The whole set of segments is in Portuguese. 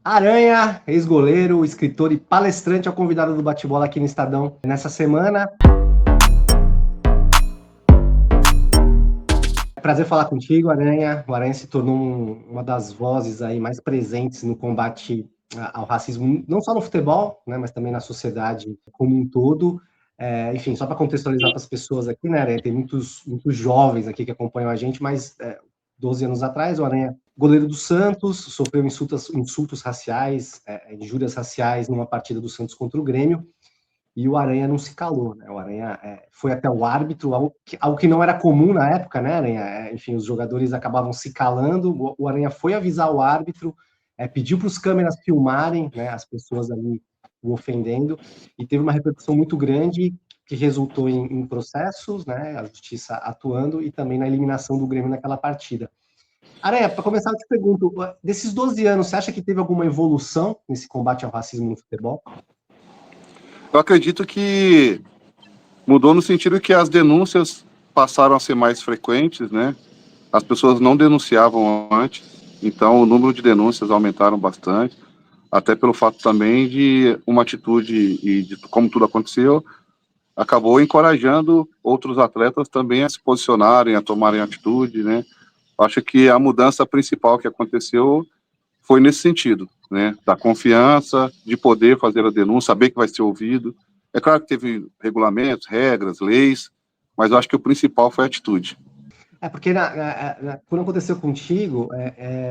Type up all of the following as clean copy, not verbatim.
Aranha, ex-goleiro, escritor e palestrante, é o convidado do Bate-Bola aqui no Estadão nessa semana. É prazer falar contigo, Aranha. O Aranha se tornou uma das vozes aí mais presentes no combate ao racismo, não só no futebol, né, mas também na sociedade como um todo. Enfim, só para contextualizar para as pessoas aqui, né, Aranha, tem muitos jovens aqui que acompanham a gente, mas 12 anos atrás, o Aranha, goleiro do Santos, sofreu insultos raciais, injúrias raciais numa partida do Santos contra o Grêmio, e o Aranha não se calou, né? O Aranha foi até o árbitro, algo que não era comum na época, né, Aranha? Enfim, os jogadores acabavam se calando, o Aranha foi avisar o árbitro, pediu para os câmeras filmarem, né, as pessoas ali o ofendendo, e teve uma repercussão muito grande que resultou em processos, né, a justiça atuando, e também na eliminação do Grêmio naquela partida. Aranha, para começar, eu te pergunto, desses 12 anos, você acha que teve alguma evolução nesse combate ao racismo no futebol? Eu acredito que mudou no sentido que as denúncias passaram a ser mais frequentes, né? As pessoas não denunciavam antes, então o número de denúncias aumentaram bastante, até pelo fato também de uma atitude e de como tudo aconteceu, acabou encorajando outros atletas também a se posicionarem, a tomarem atitude, né? Acho que a mudança principal que aconteceu foi nesse sentido, né? Da confiança, de poder fazer a denúncia, saber que vai ser ouvido. É claro que teve regulamentos, regras, leis, mas eu acho que o principal foi a atitude. Porque quando aconteceu contigo,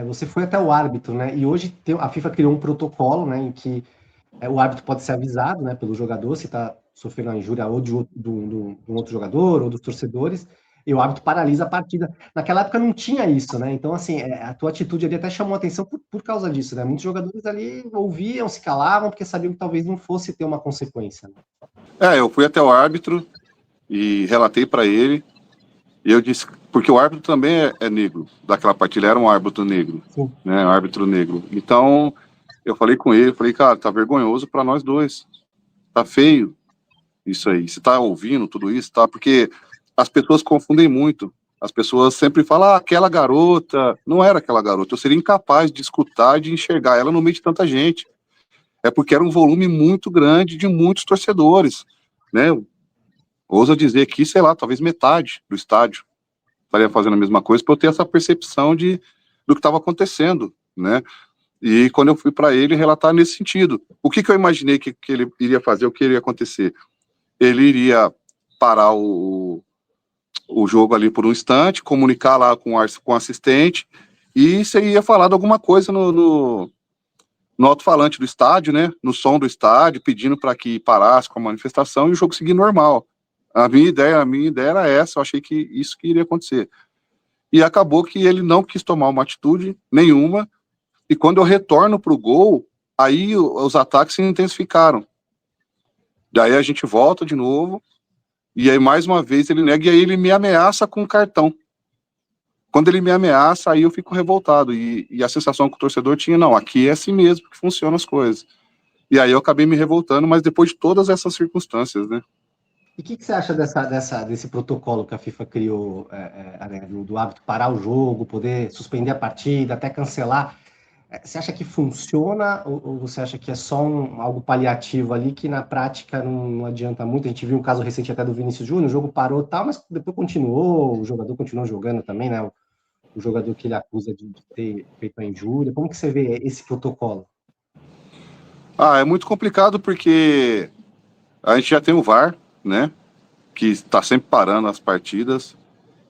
você foi até o árbitro, né? E hoje a FIFA criou um protocolo, né, em que o árbitro pode ser avisado, né, pelo jogador se está sofrendo a injúria ou de um outro jogador ou dos torcedores, e o árbitro paralisa a partida. Naquela época não tinha isso, né? Então, assim, a tua atitude ali até chamou a atenção por causa disso, né? Muitos jogadores ali ouviam, se calavam, porque sabiam que talvez não fosse ter uma consequência, né? Eu fui até o árbitro e relatei para ele, e eu disse, porque o árbitro também é negro, daquela partida, ele era um árbitro negro, Sim. né, um árbitro negro. Então, eu falei com ele, falei, cara, tá vergonhoso para nós dois, tá feio isso aí, você tá ouvindo tudo isso, tá? Porque as pessoas confundem muito, as pessoas sempre falam, aquela garota, não era aquela garota, eu seria incapaz de escutar, de enxergar ela no meio de tanta gente, é porque era um volume muito grande de muitos torcedores, né, ouso dizer que, sei lá, talvez metade do estádio estaria fazendo a mesma coisa, para eu ter essa percepção do que estava acontecendo, né? E quando eu fui para ele relatar nesse sentido, o que eu imaginei que ele iria fazer, o que iria acontecer? Ele iria parar o jogo ali por um instante, comunicar lá com o assistente, e você ia falar de alguma coisa no alto-falante do estádio, né? No som do estádio, pedindo para que parasse com a manifestação e o jogo seguir normal. A minha ideia era essa, eu achei que isso que iria acontecer. E acabou que ele não quis tomar uma atitude nenhuma, e quando eu retorno para o gol, aí os ataques se intensificaram. Daí a gente volta de novo, e aí mais uma vez ele nega, e aí ele me ameaça com um cartão. Quando ele me ameaça, aí eu fico revoltado, e a sensação que o torcedor tinha, não, aqui é assim mesmo que funcionam as coisas. E aí eu acabei me revoltando, mas depois de todas essas circunstâncias, né? E o que você acha desse protocolo que a FIFA criou, do árbitro parar o jogo, poder suspender a partida, até cancelar? Você acha que funciona ou você acha que é só algo paliativo ali que na prática não adianta muito? A gente viu um caso recente até do Vinícius Júnior, o jogo parou e tal, mas depois continuou, o jogador continuou jogando também, né? O jogador que ele acusa de ter feito a injúria. Como que você vê esse protocolo? É muito complicado porque a gente já tem o VAR, né? Que está sempre parando as partidas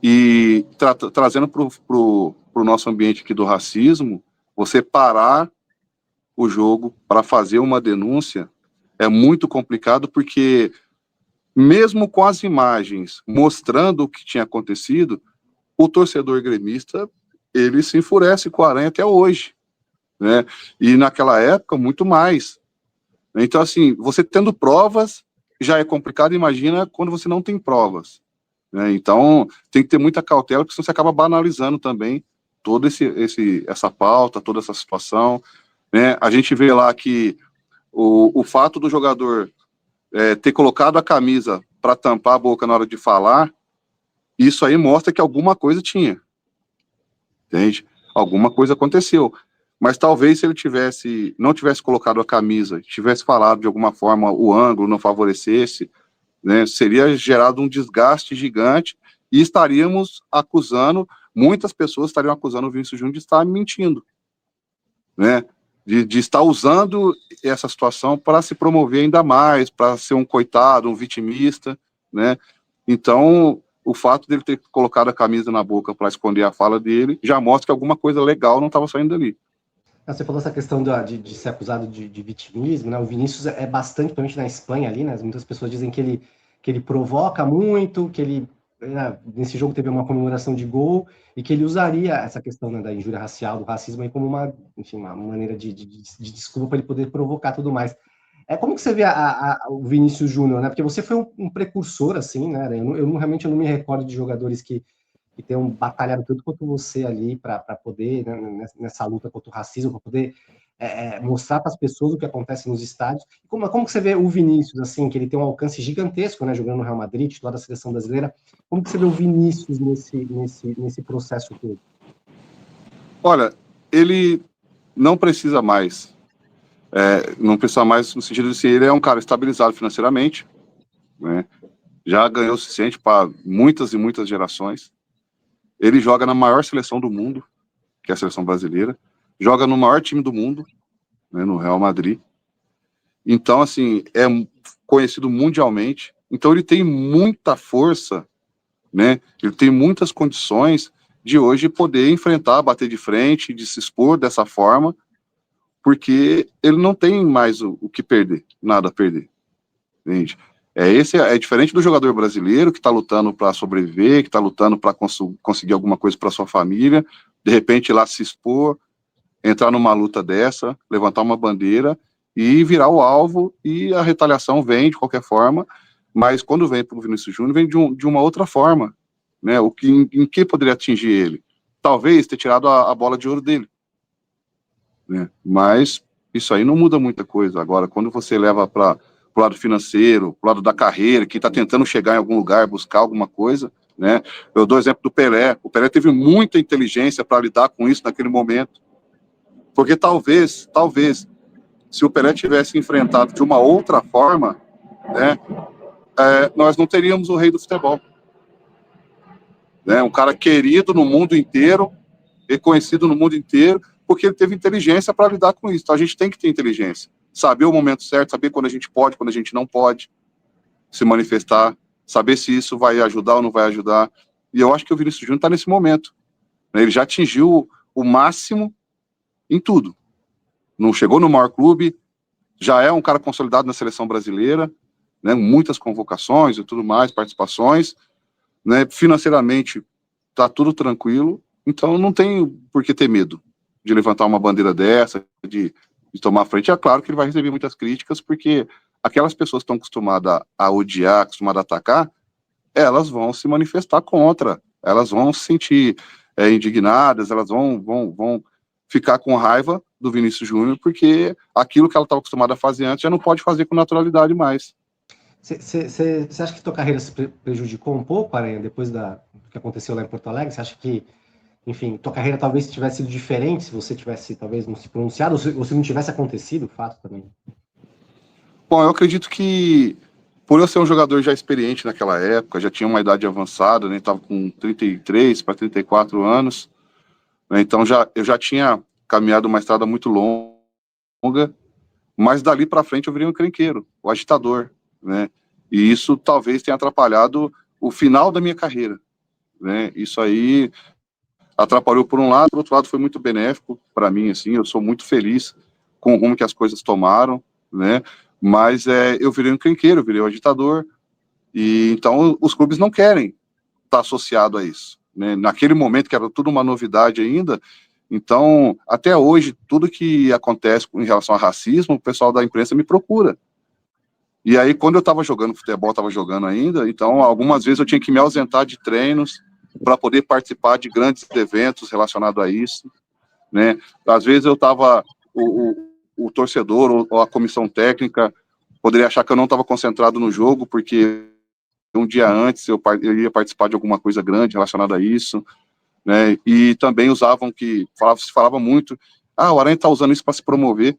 e trazendo para o nosso ambiente aqui do racismo, você parar o jogo para fazer uma denúncia é muito complicado porque mesmo com as imagens mostrando o que tinha acontecido, o torcedor gremista ele se enfurece com a Aranha até hoje, né? E naquela época muito mais. Então assim, você tendo provas já é complicado, imagina quando você não tem provas. Né? Então, tem que ter muita cautela, porque senão você acaba banalizando também toda essa pauta, toda essa situação. Né? A gente vê lá que o fato do jogador ter colocado a camisa para tampar a boca na hora de falar, isso aí mostra que alguma coisa tinha. Entende? Alguma coisa aconteceu. mas talvez se ele não tivesse colocado a camisa, tivesse falado de alguma forma, o ângulo não favorecesse, né, seria gerado um desgaste gigante e muitas pessoas estariam acusando o Vinícius Júnior de estar mentindo, né, de estar usando essa situação para se promover ainda mais, para ser um coitado, um vitimista, né. Então, o fato dele ter colocado a camisa na boca para esconder a fala dele já mostra que alguma coisa legal não estava saindo dali. Você falou essa questão de ser acusado de vitimismo, né? O Vinícius é bastante, principalmente na Espanha ali, né? Muitas pessoas dizem que ele provoca muito, que ele, né, nesse jogo teve uma comemoração de gol e que ele usaria essa questão, né, da injúria racial, do racismo aí como uma, enfim, uma maneira de desculpa para ele poder provocar tudo mais. Como que você vê o Vinícius Júnior, né? Porque você foi um precursor, assim, né? Realmente eu não me recordo de jogadores que tenham batalhado tanto quanto você ali para poder, né, nessa luta contra o racismo, para poder mostrar para as pessoas o que acontece nos estádios. Como que você vê o Vinícius, assim, que ele tem um alcance gigantesco, né, jogando no Real Madrid, titular da seleção brasileira, como que você vê o Vinícius nesse processo todo? Olha, ele não precisa mais, não precisa mais no sentido de ser, ele é um cara estabilizado financeiramente, né, já ganhou o suficiente para muitas e muitas gerações, ele joga na maior seleção do mundo, que é a seleção brasileira, joga no maior time do mundo, né, no Real Madrid, então, assim, é conhecido mundialmente, então ele tem muita força, né, ele tem muitas condições de hoje poder enfrentar, bater de frente, de se expor dessa forma, porque ele não tem mais o que perder, nada a perder, entende? É diferente do jogador brasileiro que está lutando para sobreviver, que está lutando para conseguir alguma coisa para sua família, de repente ir lá se expor, entrar numa luta dessa, levantar uma bandeira e virar o alvo, e a retaliação vem de qualquer forma, mas quando vem para o Vinícius Júnior, vem de uma outra forma, né? Em que poderia atingir ele? Talvez ter tirado a bola de ouro dele, né? Mas isso aí não muda muita coisa. Agora, quando você leva para o lado financeiro, para o lado da carreira, que está tentando chegar em algum lugar, buscar alguma coisa, né? Eu dou o exemplo do Pelé. O Pelé teve muita inteligência para lidar com isso naquele momento, porque talvez, se o Pelé tivesse enfrentado de uma outra forma, né, nós não teríamos o rei do futebol, né? Um cara querido no mundo inteiro, reconhecido no mundo inteiro, porque ele teve inteligência para lidar com isso. Então a gente tem que ter inteligência, saber o momento certo, saber quando a gente pode, quando a gente não pode se manifestar, saber se isso vai ajudar ou não vai ajudar. E eu acho que o Vinícius Júnior está nesse momento, né? Ele já atingiu o máximo em tudo. Não chegou no maior clube, já é um cara consolidado na seleção brasileira, né? Muitas convocações e tudo mais, participações, né? Financeiramente está tudo tranquilo, então não tem por que ter medo de levantar uma bandeira dessa, de tomar a frente. É claro que ele vai receber muitas críticas, porque aquelas pessoas que estão acostumadas a odiar, acostumadas a atacar, elas vão se manifestar contra, elas vão se sentir indignadas, elas vão ficar com raiva do Vinícius Júnior, porque aquilo que ela estava acostumada a fazer antes já não pode fazer com naturalidade mais. Você acha que tua carreira se prejudicou um pouco, Aranha, depois do que aconteceu lá em Porto Alegre? Você acha que, enfim, tua carreira talvez tivesse sido diferente se você tivesse, talvez, não se pronunciado, ou se não tivesse acontecido o fato também? Bom, eu acredito que, por eu ser um jogador já experiente naquela época, já tinha uma idade avançada, né, estava com 33 para 34 anos, né, então eu já tinha caminhado uma estrada muito longa, mas dali para frente eu virei um encrenqueiro, o agitador, né, e isso talvez tenha atrapalhado o final da minha carreira, né, isso aí atrapalhou por um lado, por outro lado foi muito benéfico para mim, assim, eu sou muito feliz com o rumo que as coisas tomaram, né, mas eu virei um encrenqueiro, eu virei um agitador, e então os clubes não querem estar associado a isso, né, naquele momento que era tudo uma novidade ainda. Então, até hoje, tudo que acontece em relação a racismo, o pessoal da imprensa me procura. E aí, quando eu estava jogando futebol, estava jogando ainda, então, algumas vezes eu tinha que me ausentar de treinos para poder participar de grandes eventos relacionados a isso, né? Às vezes eu estava, o torcedor ou a comissão técnica poderia achar que eu não estava concentrado no jogo, porque um dia antes eu ia participar de alguma coisa grande relacionada a isso, né? E também usavam se falava muito o Aranha está usando isso para se promover.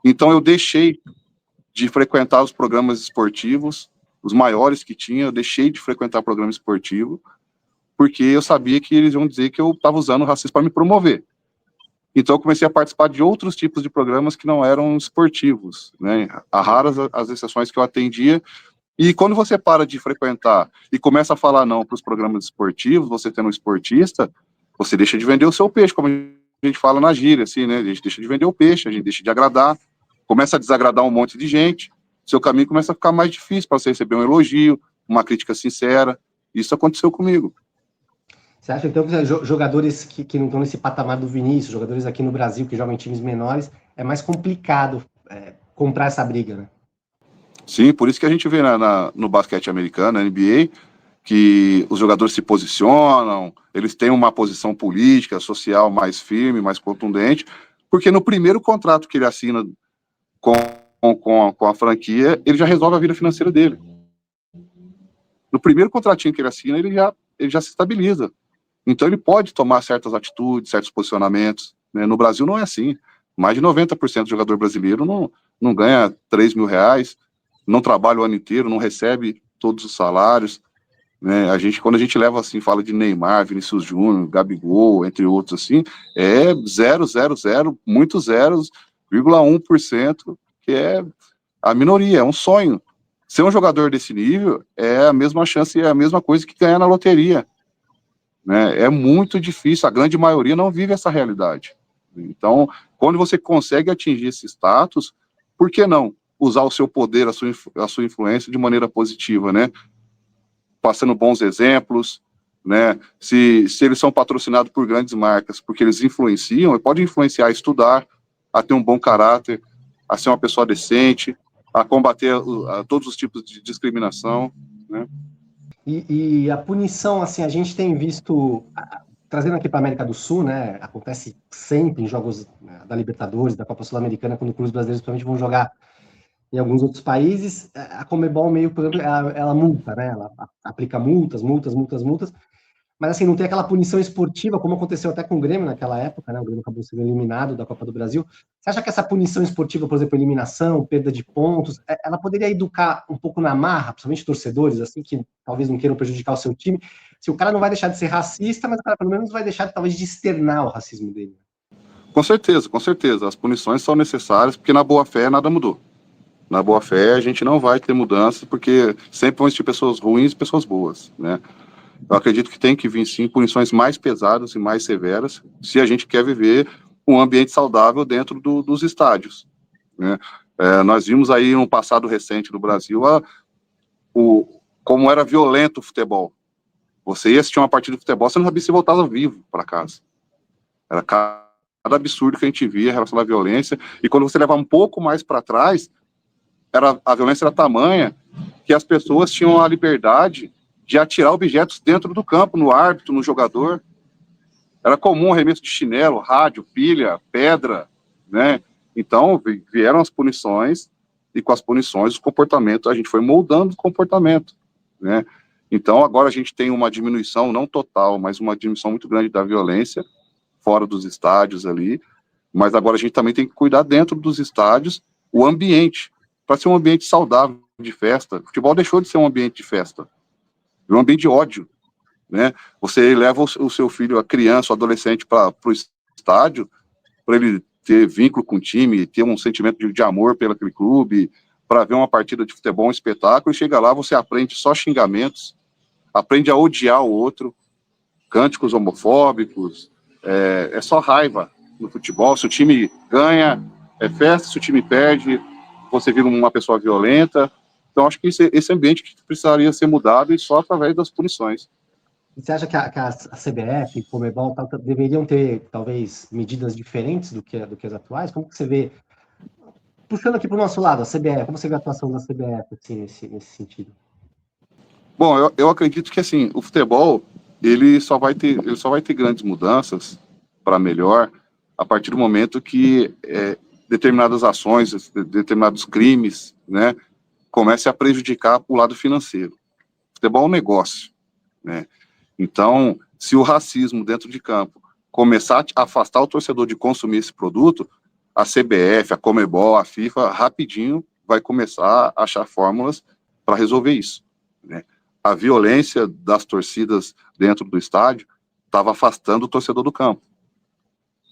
Então eu deixei de frequentar os programas esportivos, os maiores que tinha, eu deixei de frequentar programa esportivo, porque eu sabia que eles iam dizer que eu estava usando o racismo para me promover. Então eu comecei a participar de outros tipos de programas que não eram esportivos, né? Há raras as exceções que eu atendia, e quando você para de frequentar e começa a falar não para os programas esportivos, você tendo um esportista, você deixa de vender o seu peixe, como a gente fala na gíria, assim, né? A gente deixa de vender o peixe, a gente deixa de agradar, começa a desagradar um monte de gente, seu caminho começa a ficar mais difícil para você receber um elogio, uma crítica sincera. Isso aconteceu comigo. Você acha, então, que jogadores que não estão nesse patamar do Vinícius, jogadores aqui no Brasil que jogam em times menores, é mais complicado comprar essa briga, né? Sim, por isso que a gente vê no basquete americano, na NBA, que os jogadores se posicionam, eles têm uma posição política, social mais firme, mais contundente, porque no primeiro contrato que ele assina com a franquia, ele já resolve a vida financeira dele. No primeiro contratinho que ele assina, ele já se estabiliza. Então ele pode tomar certas atitudes, certos posicionamentos, né? No Brasil não é assim. Mais de 90% do jogador brasileiro não ganha R$ 3.000, não trabalha o ano inteiro, não recebe todos os salários, né? Quando a gente leva assim, fala de Neymar, Vinícius Júnior, Gabigol, entre outros assim, é 0,00, muitos zeros, 0,1%, que é a minoria, é um sonho. Ser um jogador desse nível é a mesma chance, é a mesma coisa que ganhar na loteria, né? É muito difícil, a grande maioria não vive essa realidade. Então, quando você consegue atingir esse status, por que não usar o seu poder, a sua influência de maneira positiva, né? Passando bons exemplos, né? Se eles são patrocinados por grandes marcas, porque eles influenciam, pode influenciar a estudar, a ter um bom caráter, a ser uma pessoa decente, a combater a todos os tipos de discriminação, né? E a punição, assim, a gente tem visto, trazendo aqui para a América do Sul, né? Acontece sempre em jogos, né, da Libertadores, da Copa Sul-Americana, quando clubes brasileiros principalmente vão jogar em alguns outros países, a Conmebol meio, por exemplo, ela multa, né? Ela aplica multas, mas assim, não tem aquela punição esportiva, como aconteceu até com o Grêmio naquela época, né? O Grêmio acabou sendo eliminado da Copa do Brasil. Você acha que essa punição esportiva, por exemplo, eliminação, perda de pontos, ela poderia educar um pouco na marra, principalmente torcedores, assim, que talvez não queiram prejudicar o seu time? Se o cara não vai deixar de ser racista, mas o cara pelo menos vai deixar, talvez, de externar o racismo dele. Com certeza, com certeza. As punições são necessárias, porque na boa-fé nada mudou. Na boa-fé a gente não vai ter mudanças, porque sempre vão existir pessoas ruins e pessoas boas, né? Eu acredito que tem que vir, sim, punições mais pesadas e mais severas, se a gente quer viver um ambiente saudável dentro dos estádios, né? Nós vimos aí no passado recente no Brasil como era violento o futebol. Você ia assistir uma partida de futebol, você não sabia se voltava vivo para casa. Era cada absurdo que a gente via em relação à violência, e quando você levava um pouco mais para trás, a violência era tamanha que as pessoas tinham a liberdade de atirar objetos dentro do campo, no árbitro, no jogador. Era comum arremesso de chinelo, rádio, pilha, pedra, né? Então, vieram as punições, e com as punições, o comportamento, a gente foi moldando o comportamento, né? Então, agora a gente tem uma diminuição, não total, mas uma diminuição muito grande da violência, fora dos estádios ali, mas agora a gente também tem que cuidar dentro dos estádios, o ambiente, para ser um ambiente saudável de festa. O futebol deixou de ser um ambiente de festa, um ambiente de ódio, né? Você leva o seu filho, a criança, o adolescente para o estádio, para ele ter vínculo com o time, ter um sentimento de amor pelo aquele clube, para ver uma partida de futebol, um espetáculo, e chega lá, você aprende só xingamentos, aprende a odiar o outro, cânticos homofóbicos, é só raiva no futebol. Se o time ganha, é festa; se o time perde, você vira uma pessoa violenta. Então, acho que esse ambiente que precisaria ser mudado, e só através das punições. E você acha que a CBF, Conmebol, deveriam ter, talvez, medidas diferentes do que as atuais? Como que você vê, puxando aqui para o nosso lado, a CBF, como você vê a atuação da CBF, assim, nesse sentido? Bom, eu acredito que, assim, o futebol, ele só vai ter grandes mudanças para melhor a partir do momento que determinadas ações, determinados crimes, né, comecem a prejudicar o lado financeiro. O futebol é um negócio, né? Então, se o racismo dentro de campo começar a afastar o torcedor de consumir esse produto, a CBF, a Conmebol, a FIFA, rapidinho vai começar a achar fórmulas para resolver isso, né? A violência das torcidas dentro do estádio estava afastando o torcedor do campo.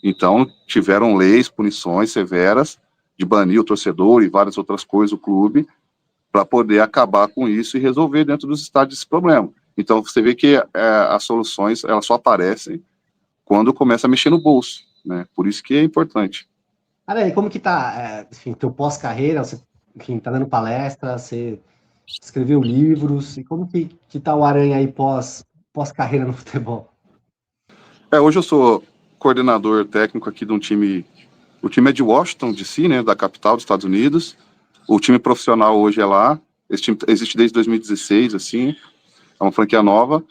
Então, tiveram leis, punições severas de banir o torcedor e várias outras coisas, o clube, para poder acabar com isso e resolver dentro dos estádios esse problema. Então, você vê que as soluções, elas só aparecem quando começa a mexer no bolso, né? Por isso que é importante. Cara, e como que tá, enfim, teu pós-carreira, você, enfim, tá dando palestra, você escreveu livros, e como que tá o Aranha aí pós-carreira no futebol? Hoje eu sou coordenador técnico aqui de um time, o time é de Washington, D.C., né, da capital dos Estados Unidos. O time profissional hoje é lá, esse time existe desde 2016, assim, é uma franquia nova.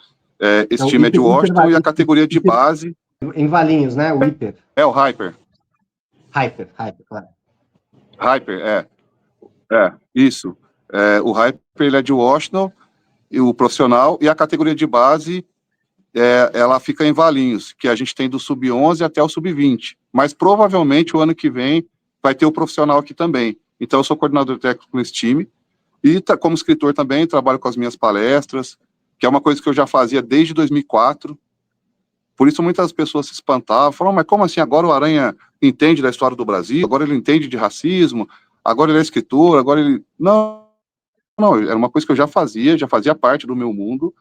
Esse Então, time é de Washington e a categoria de Hiper, base em Valinhos, né? O Hiper. é o Hyper. Hyper, claro. Hyper, isso. O Hyper, ele é de Washington, e o profissional, e a categoria de base, ela fica em Valinhos, que a gente tem do sub-11 até o sub-20. Mas provavelmente o ano que vem vai ter o profissional aqui também. Então eu sou coordenador técnico nesse time, e como escritor também, trabalho com as minhas palestras, que é uma coisa que eu já fazia desde 2004. Por isso muitas pessoas se espantavam, falavam, mas como assim, agora o Aranha entende da história do Brasil, agora ele entende de racismo, agora ele é escritor, agora ele... Não, era uma coisa que eu já fazia parte do meu mundo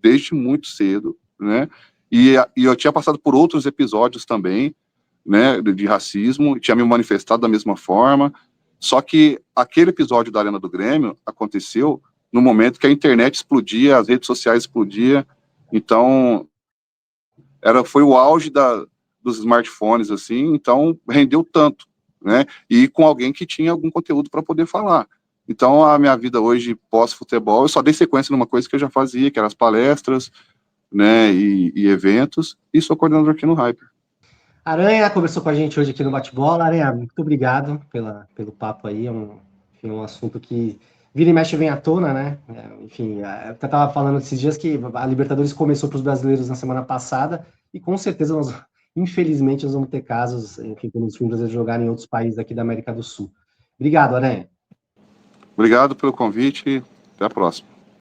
desde muito cedo, né? E eu tinha passado por outros episódios também, né, de racismo, tinha me manifestado da mesma forma, só que aquele episódio da Arena do Grêmio aconteceu no momento que a internet explodia, as redes sociais explodiam, então foi o auge dos smartphones, assim, então rendeu tanto, né, e com alguém que tinha algum conteúdo para poder falar. Então, a minha vida hoje, pós-futebol, eu só dei sequência numa coisa que eu já fazia, que eram as palestras, né, e eventos, e sou coordenador aqui no Hyper. Aranha conversou com a gente hoje aqui no Bate-Bola. Aranha, muito obrigado pelo papo aí. Enfim, um assunto que vira e mexe vem à tona, né? Enfim, eu estava falando esses dias que a Libertadores começou para os brasileiros na semana passada e com certeza, infelizmente, nós vamos ter casos, enfim, quando os times brasileiros jogarem em outros países aqui da América do Sul. Obrigado, Aranha. Obrigado pelo convite. Até a próxima.